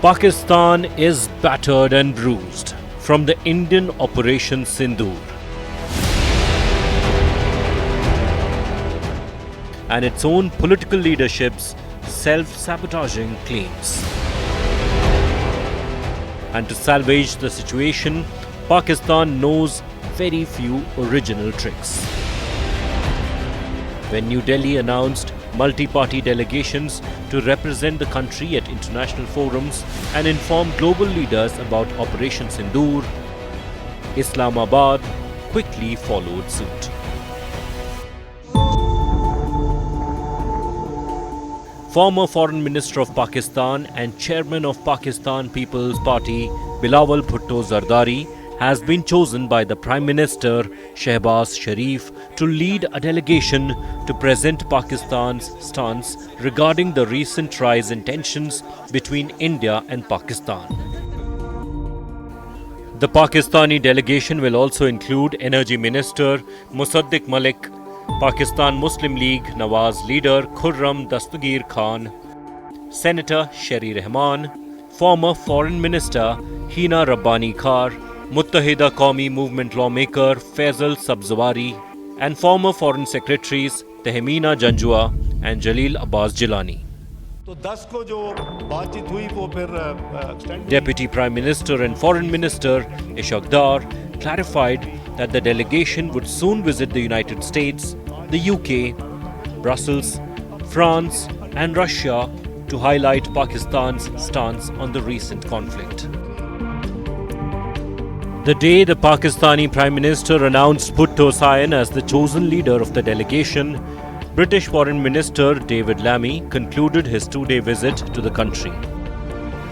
Pakistan is battered and bruised from the Indian Operation Sindoor and its own political leadership's self-sabotaging claims. And to salvage the situation, Pakistan knows very few original tricks. When New Delhi announced multi-party delegations to represent the country at international forums and inform global leaders about Operation Sindoor, Islamabad quickly followed suit. Former Foreign Minister of Pakistan and Chairman of Pakistan People's Party Bilawal Bhutto Zardari has been chosen by the Prime Minister Shehbaz Sharif to lead a delegation to present Pakistan's stance regarding the recent rise in tensions between India and Pakistan. The Pakistani delegation will also include Energy Minister Musaddiq Malik, Pakistan Muslim League Nawaz leader Khurram Dastagir Khan, Senator Sherry Rahman, former Foreign Minister Hina Rabbani Khar, Muttahida Qawmi Movement lawmaker Faisal Sabzwari, and former Foreign Secretaries Tehmeena Janjua and Jalil Abbas Jilani. Deputy Prime Minister and Foreign Minister Ishaq Dar clarified that the delegation would soon visit the United States, the UK, Brussels, France, and Russia to highlight Pakistan's stance on the recent conflict. The day the Pakistani Prime Minister announced Bhutto Sayan as the chosen leader of the delegation, British Foreign Minister David Lammy concluded his two-day visit to the country.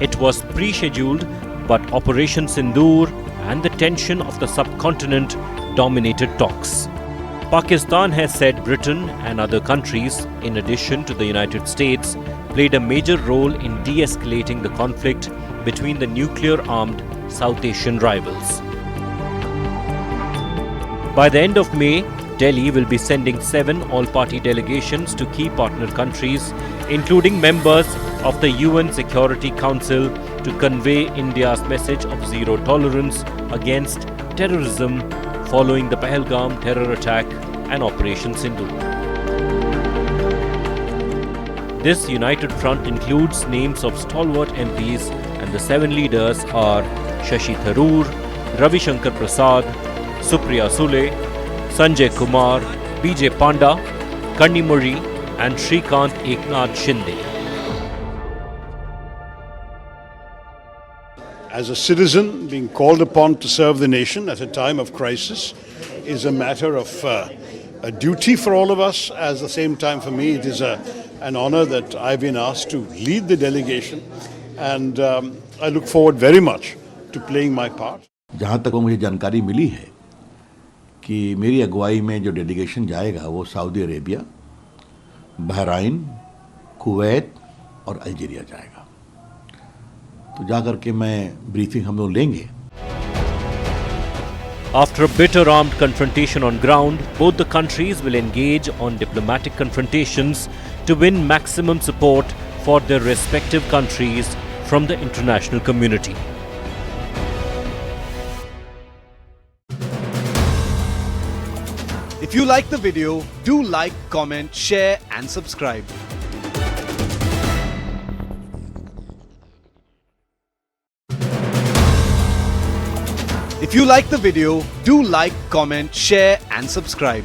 It was pre-scheduled, but Operation Sindoor and the tension of the subcontinent dominated talks. Pakistan has said Britain and other countries, in addition to the United States, played a major role in de-escalating the conflict between the nuclear-armed South Asian rivals. By the end of May, Delhi will be sending 7 all-party delegations to key partner countries, including members of the UN Security Council, to convey India's message of zero tolerance against terrorism following the Pahalgam terror attack and Operation Sindoor. This united front includes names of stalwart MPs, and the 7 leaders are Shashi Tharoor, Ravi Shankar Prasad, Supriya Sule, Sanjay Kumar, BJ Panda, Kannimuri, and Shrikant Eknath Shinde. As a citizen, being called upon to serve the nation at a time of crisis is a matter of a duty for all of us. At the same time, for me, it is an honor that I've been asked to lead the delegation, and I look forward very much to playing my part. जहाँ तक मुझे जानकारी मिली है कि मेरी अगुवाई में जो डेलीगेशन जाएगा वो सऊदी अरेबिया, बहराइन, कुवैत और अल्जीरिया जाएगा। तो जाकर के मैं ब्रीफिंग हम लोग लेंगे। After a bitter armed confrontation on ground, both the countries will engage on diplomatic confrontations to win maximum support for their respective countries from the international community. If you like the video, do like, comment, share and subscribe. If you like the video, do like, comment, share and subscribe.